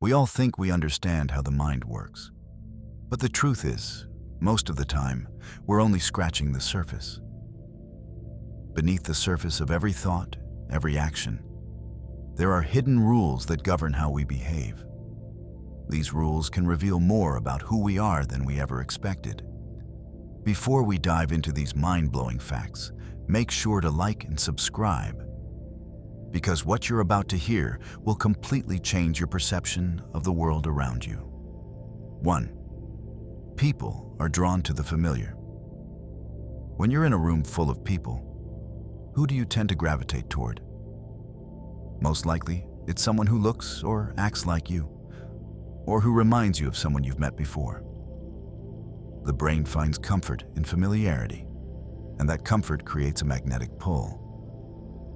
We all think we understand how the mind works. But the truth is, most of the time, we're only scratching the surface. Beneath the surface of every thought, every action, there are hidden rules that govern how we behave. These rules can reveal more about who we are than we ever expected. Before we dive into these mind-blowing facts, make sure to like and subscribe, because what you're about to hear will completely change your perception of the world around you. 1. People are drawn to the familiar. When you're in a room full of people, who do you tend to gravitate toward? Most likely, it's someone who looks or acts like you, or who reminds you of someone you've met before. The brain finds comfort in familiarity, and that comfort creates a magnetic pull.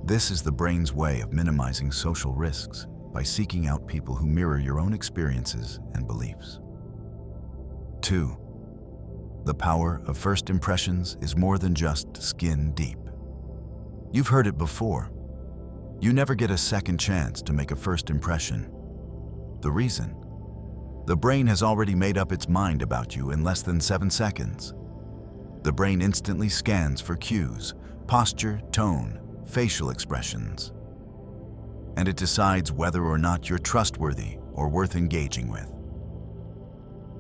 This is the brain's way of minimizing social risks by seeking out people who mirror your own experiences and beliefs. 2. The power of first impressions is more than just skin deep. You've heard it before. You never get a second chance to make a first impression. The reason? The brain has already made up its mind about you in less than 7 seconds. The brain instantly scans for cues, posture, tone, facial expressions, and it decides whether or not you're trustworthy or worth engaging with.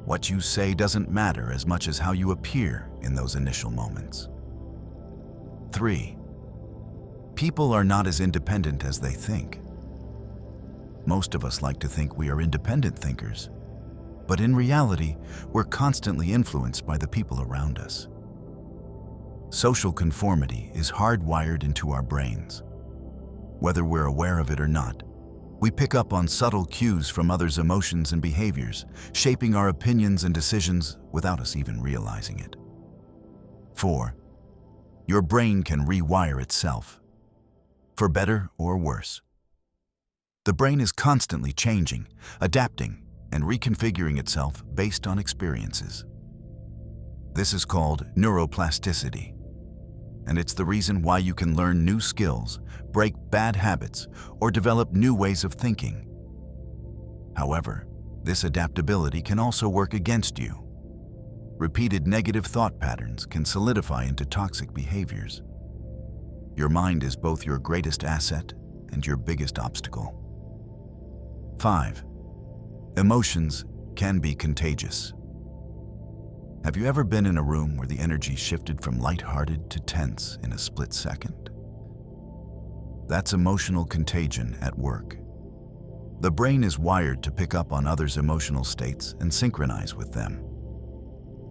What you say doesn't matter as much as how you appear in those initial moments. 3. People are not as independent as they think. Most of us like to think we are independent thinkers, but in reality, we're constantly influenced by the people around us. Social conformity is hardwired into our brains. Whether we're aware of it or not, we pick up on subtle cues from others' emotions and behaviors, shaping our opinions and decisions without us even realizing it. 4. Your brain can rewire itself, for better or worse. The brain is constantly changing, adapting, and reconfiguring itself based on experiences. This is called neuroplasticity, and it's the reason why you can learn new skills, break bad habits, or develop new ways of thinking. However, this adaptability can also work against you. Repeated negative thought patterns can solidify into toxic behaviors. Your mind is both your greatest asset and your biggest obstacle. 5. Emotions can be contagious. Have you ever been in a room where the energy shifted from lighthearted to tense in a split second? That's emotional contagion at work. The brain is wired to pick up on others' emotional states and synchronize with them.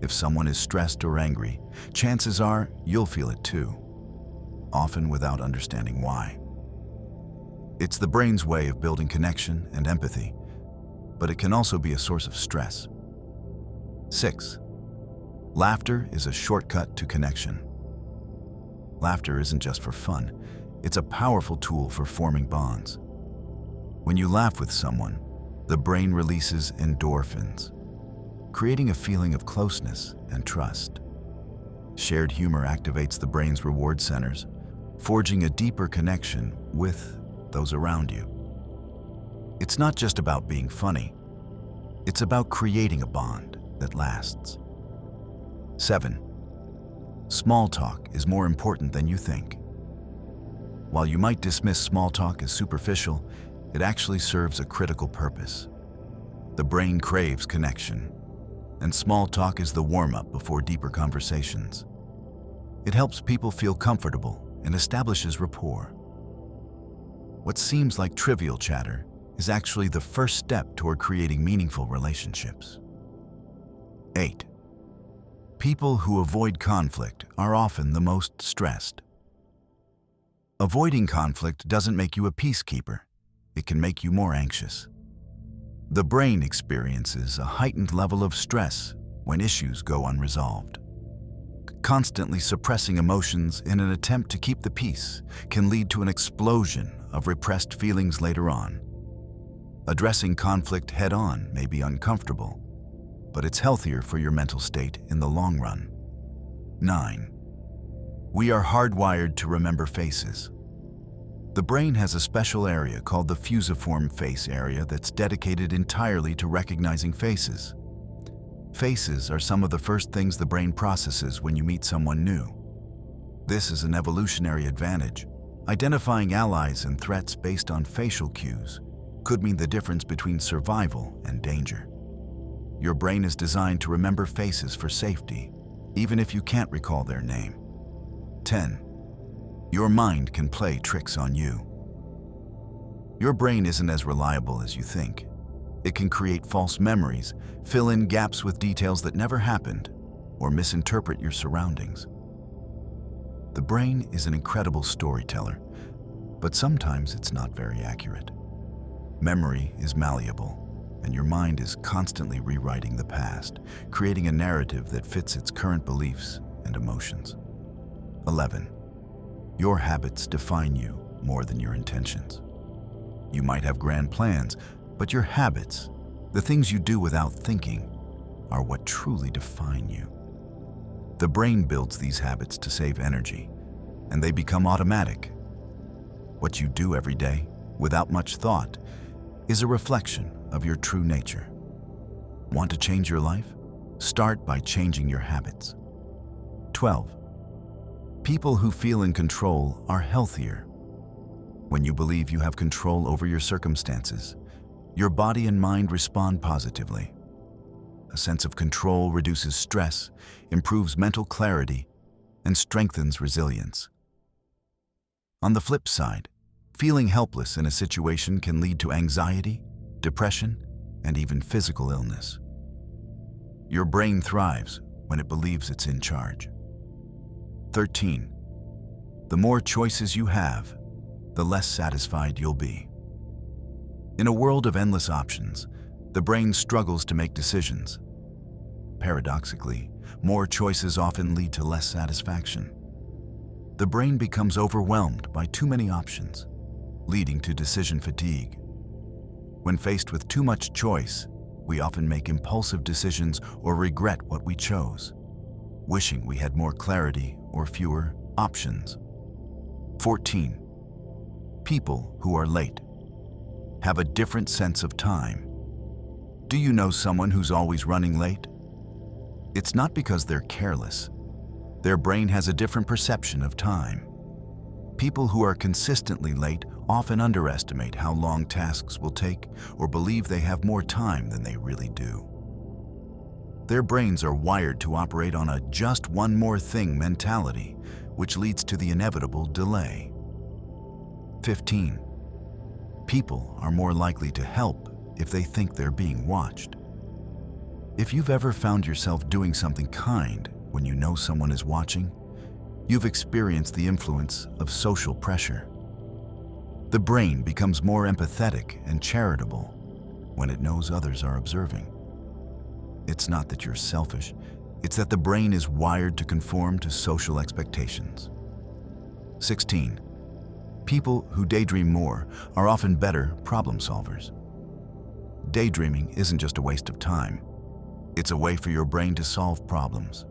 If someone is stressed or angry, chances are you'll feel it too, often without understanding why. It's the brain's way of building connection and empathy, but it can also be a source of stress. 6. Laughter is a shortcut to connection. Laughter isn't just for fun, it's a powerful tool for forming bonds. When you laugh with someone, the brain releases endorphins, creating a feeling of closeness and trust. Shared humor activates the brain's reward centers, forging a deeper connection with those around you. It's not just about being funny, it's about creating a bond that lasts. 7. Small talk is more important than you think. While you might dismiss small talk as superficial, it actually serves a critical purpose. The brain craves connection, and small talk is the warm-up before deeper conversations. It helps people feel comfortable and establishes rapport. What seems like trivial chatter is actually the first step toward creating meaningful relationships. 8. People who avoid conflict are often the most stressed. Avoiding conflict doesn't make you a peacekeeper. It can make you more anxious. The brain experiences a heightened level of stress when issues go unresolved. Constantly suppressing emotions in an attempt to keep the peace can lead to an explosion of repressed feelings later on. Addressing conflict head-on may be uncomfortable, but it's healthier for your mental state in the long run. 9. We are hardwired to remember faces. The brain has a special area called the fusiform face area that's dedicated entirely to recognizing faces. Faces are some of the first things the brain processes when you meet someone new. This is an evolutionary advantage. Identifying allies and threats based on facial cues could mean the difference between survival and danger. Your brain is designed to remember faces for safety, even if you can't recall their name. 10. Your mind can play tricks on you. Your brain isn't as reliable as you think. It can create false memories, fill in gaps with details that never happened, or misinterpret your surroundings. The brain is an incredible storyteller, but sometimes it's not very accurate. Memory is malleable, and your mind is constantly rewriting the past, creating a narrative that fits its current beliefs and emotions. 11. Your habits define you more than your intentions. You might have grand plans, but your habits, the things you do without thinking, are what truly define you. The brain builds these habits to save energy, and they become automatic. What you do every day, without much thought, is a reflection of your true nature. Want to change your life? Start by changing your habits. 12. People who feel in control are healthier. When you believe you have control over your circumstances, your body and mind respond positively. A sense of control reduces stress, improves mental clarity, and strengthens resilience. On the flip side, feeling helpless in a situation can lead to anxiety, depression, and even physical illness. Your brain thrives when it believes it's in charge. 13. The more choices you have, the less satisfied you'll be. In a world of endless options, the brain struggles to make decisions. Paradoxically, more choices often lead to less satisfaction. The brain becomes overwhelmed by too many options, leading to decision fatigue. When faced with too much choice, we often make impulsive decisions or regret what we chose, wishing we had more clarity or fewer options. 14. People who are late have a different sense of time. Do you know someone who's always running late? It's not because they're careless. Their brain has a different perception of time. People who are consistently late often underestimate how long tasks will take or believe they have more time than they really do. Their brains are wired to operate on a just one more thing mentality, which leads to the inevitable delay. 15. People are more likely to help if they think they're being watched. If you've ever found yourself doing something kind when you know someone is watching, you've experienced the influence of social pressure. The brain becomes more empathetic and charitable when it knows others are observing. It's not that you're selfish, it's that the brain is wired to conform to social expectations. 16. People who daydream more are often better problem solvers. Daydreaming isn't just a waste of time. It's a way for your brain to solve problems.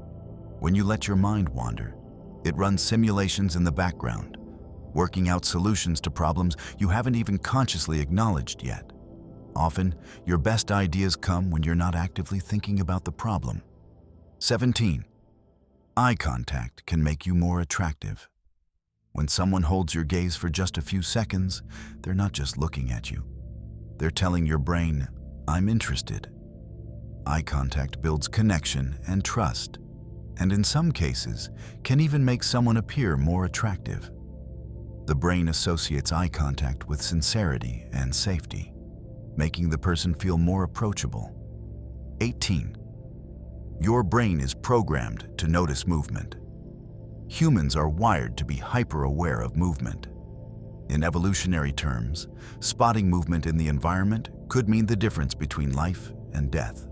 When you let your mind wander, it runs simulations in the background, working out solutions to problems you haven't even consciously acknowledged yet. Often, your best ideas come when you're not actively thinking about the problem. 17. Eye contact can make you more attractive. When someone holds your gaze for just a few seconds, they're not just looking at you. They're telling your brain, "I'm interested." Eye contact builds connection and trust, and in some cases, can even make someone appear more attractive. The brain associates eye contact with sincerity and safety, making the person feel more approachable. 18. Your brain is programmed to notice movement. Humans are wired to be hyper-aware of movement. In evolutionary terms, spotting movement in the environment could mean the difference between life and death.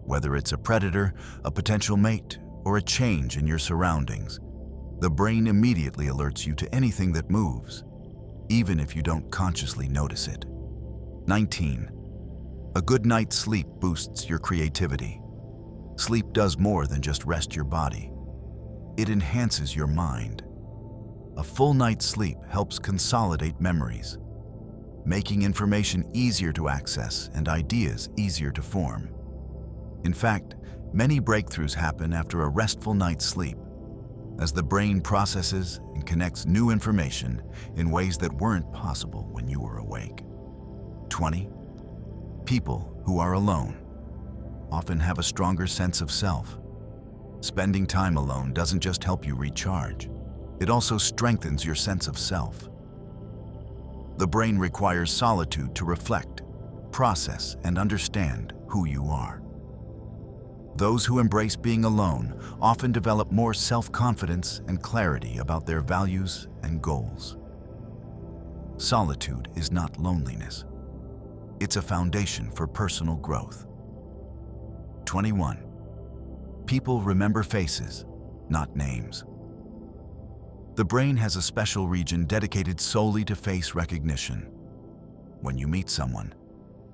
Whether it's a predator, a potential mate, or a change in your surroundings, the brain immediately alerts you to anything that moves, even if you don't consciously notice it. 19. A good night's sleep boosts your creativity. Sleep does more than just rest your body. It enhances your mind. A full night's sleep helps consolidate memories, making information easier to access and ideas easier to form. In fact, many breakthroughs happen after a restful night's sleep, as the brain processes and connects new information in ways that weren't possible when you were awake. 20. People who are alone often have a stronger sense of self. Spending time alone doesn't just help you recharge, it also strengthens your sense of self. The brain requires solitude to reflect, process, and understand who you are. Those who embrace being alone often develop more self-confidence and clarity about their values and goals. Solitude is not loneliness. It's a foundation for personal growth. 21. People remember faces, not names. The brain has a special region dedicated solely to face recognition. When you meet someone,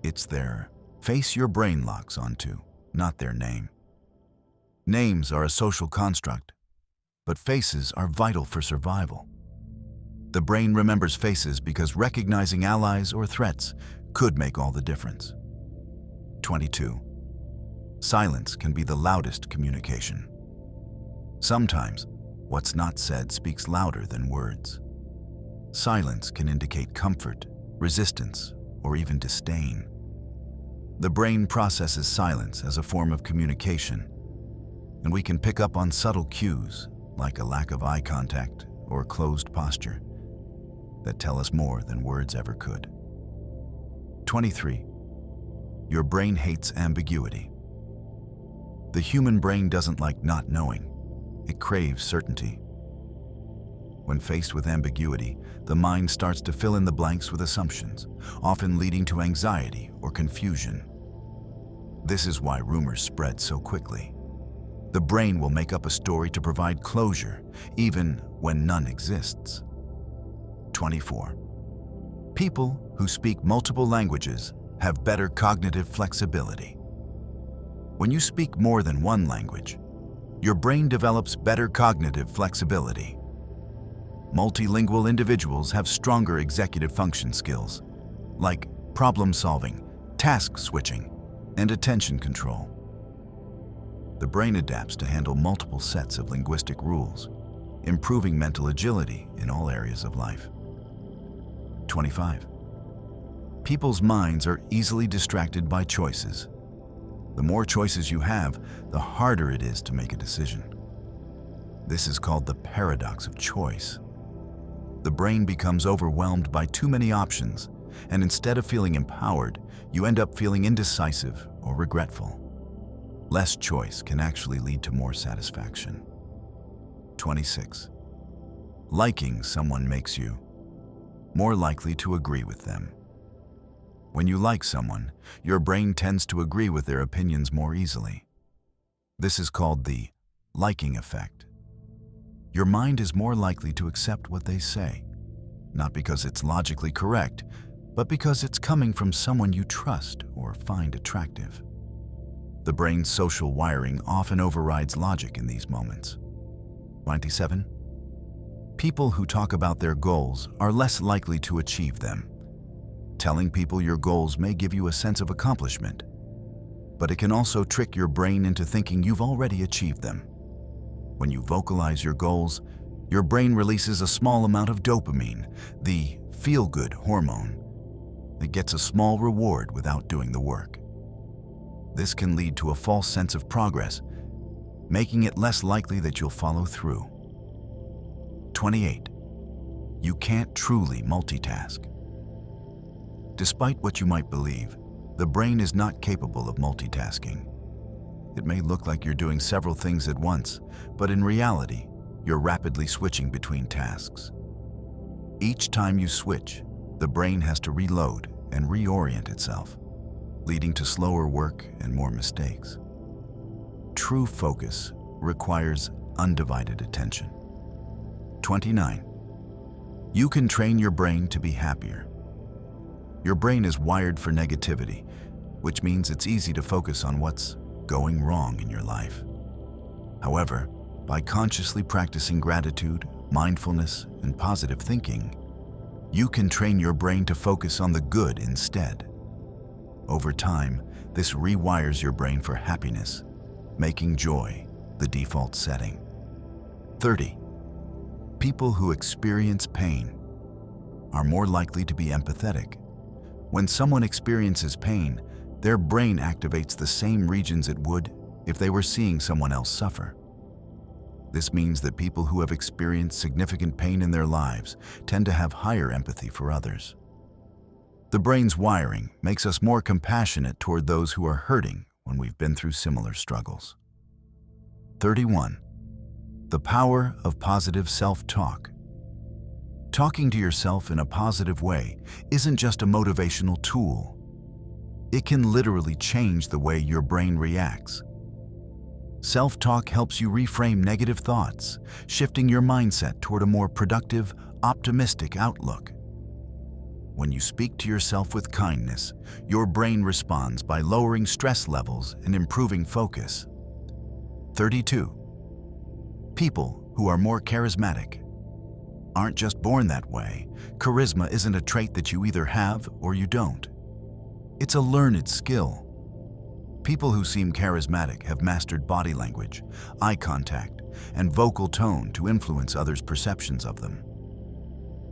it's their face your brain locks onto, not their name. Names are a social construct, but faces are vital for survival. The brain remembers faces because recognizing allies or threats could make all the difference. 22. Silence can be the loudest communication. Sometimes, what's not said speaks louder than words. Silence can indicate comfort, resistance, or even disdain. The brain processes silence as a form of communication, and we can pick up on subtle cues, like a lack of eye contact or closed posture, that tell us more than words ever could. 23. Your brain hates ambiguity. The human brain doesn't like not knowing. It craves certainty. When faced with ambiguity, the mind starts to fill in the blanks with assumptions, often leading to anxiety or confusion. This is why rumors spread so quickly. The brain will make up a story to provide closure, even when none exists. 24. People who speak multiple languages have better cognitive flexibility. When you speak more than one language, your brain develops better cognitive flexibility. Multilingual individuals have stronger executive function skills, like problem solving, task switching, and attention control. The brain adapts to handle multiple sets of linguistic rules, improving mental agility in all areas of life. 25. People's minds are easily distracted by choices. The more choices you have, the harder it is to make a decision. This is called the paradox of choice. The brain becomes overwhelmed by too many options, and instead of feeling empowered, you end up feeling indecisive or regretful. Less choice can actually lead to more satisfaction. 26. Liking someone makes you more likely to agree with them. When you like someone, your brain tends to agree with their opinions more easily. This is called the liking effect. Your mind is more likely to accept what they say, not because it's logically correct, but because it's coming from someone you trust or find attractive. The brain's social wiring often overrides logic in these moments. 27. People who talk about their goals are less likely to achieve them. Telling people your goals may give you a sense of accomplishment, but it can also trick your brain into thinking you've already achieved them. When you vocalize your goals, your brain releases a small amount of dopamine, the feel-good hormone. It gets a small reward without doing the work. This can lead to a false sense of progress, making it less likely that you'll follow through. 28. You can't truly multitask. Despite what you might believe, the brain is not capable of multitasking. It may look like you're doing several things at once, but in reality, you're rapidly switching between tasks. Each time you switch, the brain has to reload and reorient itself, leading to slower work and more mistakes. True focus requires undivided attention. 29. You can train your brain to be happier. Your brain is wired for negativity, which means it's easy to focus on what's going wrong in your life. However, by consciously practicing gratitude, mindfulness, and positive thinking, you can train your brain to focus on the good instead. Over time, this rewires your brain for happiness, making joy the default setting. 30. People who experience pain are more likely to be empathetic. When someone experiences pain, their brain activates the same regions it would if they were seeing someone else suffer. This means that people who have experienced significant pain in their lives tend to have higher empathy for others. The brain's wiring makes us more compassionate toward those who are hurting when we've been through similar struggles. 31. The power of positive self-talk. Talking to yourself in a positive way isn't just a motivational tool. It can literally change the way your brain reacts. Self-talk helps you reframe negative thoughts, shifting your mindset toward a more productive, optimistic outlook. When you speak to yourself with kindness, your brain responds by lowering stress levels and improving focus. 32. People who are more charismatic aren't just born that way. Charisma isn't a trait that you either have or you don't. It's a learned skill. People who seem charismatic have mastered body language, eye contact, and vocal tone to influence others' perceptions of them.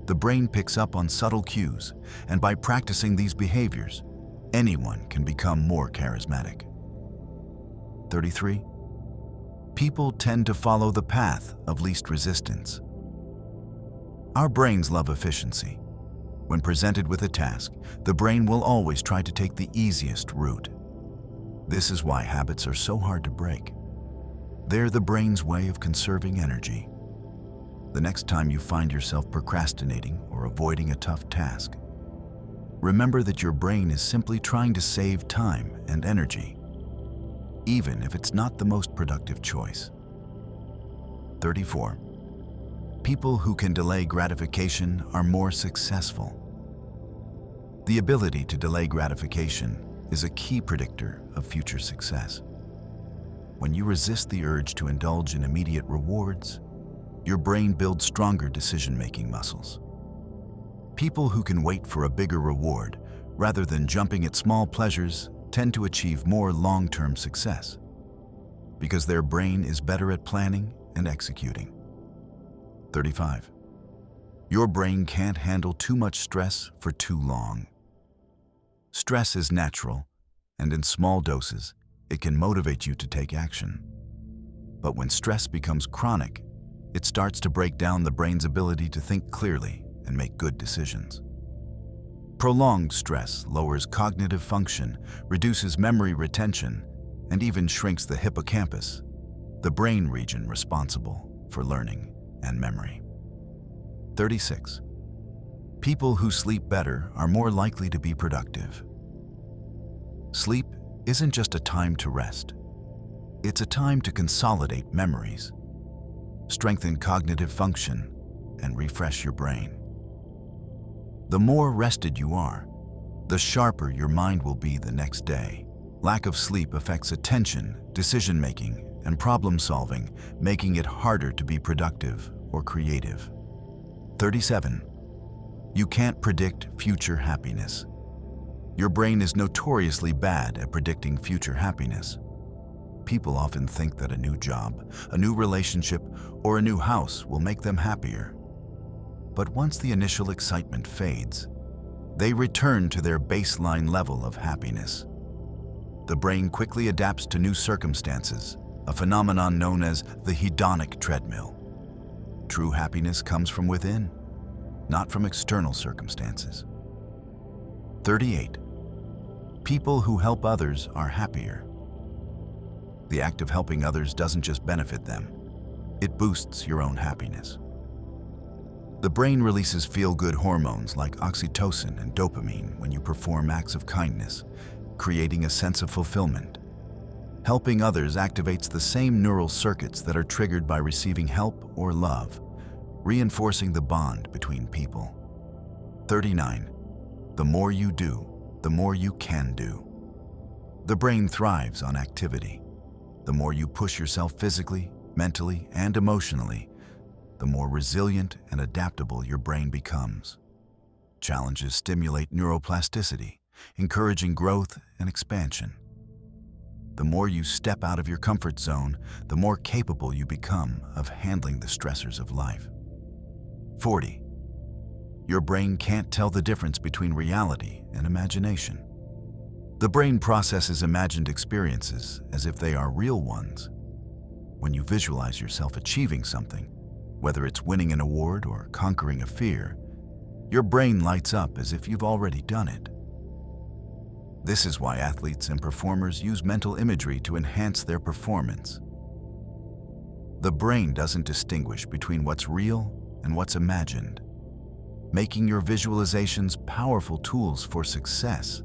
The brain picks up on subtle cues, and by practicing these behaviors, anyone can become more charismatic. 33. People tend to follow the path of least resistance. Our brains love efficiency. When presented with a task, the brain will always try to take the easiest route. This is why habits are so hard to break. They're the brain's way of conserving energy. The next time you find yourself procrastinating or avoiding a tough task, remember that your brain is simply trying to save time and energy, even if it's not the most productive choice. 34. People who can delay gratification are more successful. The ability to delay gratification is a key predictor of future success. When you resist the urge to indulge in immediate rewards, your brain builds stronger decision-making muscles. People who can wait for a bigger reward rather than jumping at small pleasures tend to achieve more long-term success because their brain is better at planning and executing. 35. Your brain can't handle too much stress for too long. Stress is natural, and in small doses, it can motivate you to take action. But when stress becomes chronic, it starts to break down the brain's ability to think clearly and make good decisions. Prolonged stress lowers cognitive function, reduces memory retention, and even shrinks the hippocampus, the brain region responsible for learning and memory. 36. People who sleep better are more likely to be productive. Sleep isn't just a time to rest. It's a time to consolidate memories, strengthen cognitive function, and refresh your brain. The more rested you are, the sharper your mind will be the next day. Lack of sleep affects attention, decision-making, and problem-solving, making it harder to be productive or creative. 37. You can't predict future happiness. Your brain is notoriously bad at predicting future happiness. People often think that a new job, a new relationship, or a new house will make them happier. But once the initial excitement fades, they return to their baseline level of happiness. The brain quickly adapts to new circumstances, a phenomenon known as the hedonic treadmill. True happiness comes from within, not from external circumstances. 38. People who help others are happier. The act of helping others doesn't just benefit them, it boosts your own happiness. The brain releases feel-good hormones like oxytocin and dopamine when you perform acts of kindness, creating a sense of fulfillment. Helping others activates the same neural circuits that are triggered by receiving help or love, reinforcing the bond between people. 39. The more you do, the more you can do. The brain thrives on activity. The more you push yourself physically, mentally, and emotionally, the more resilient and adaptable your brain becomes. Challenges stimulate neuroplasticity, encouraging growth and expansion. The more you step out of your comfort zone, the more capable you become of handling the stressors of life. 40. Your brain can't tell the difference between reality and imagination. The brain processes imagined experiences as if they are real ones. When you visualize yourself achieving something, whether it's winning an award or conquering a fear, your brain lights up as if you've already done it. This is why athletes and performers use mental imagery to enhance their performance. The brain doesn't distinguish between what's real and what's imagined, making your visualizations powerful tools for success.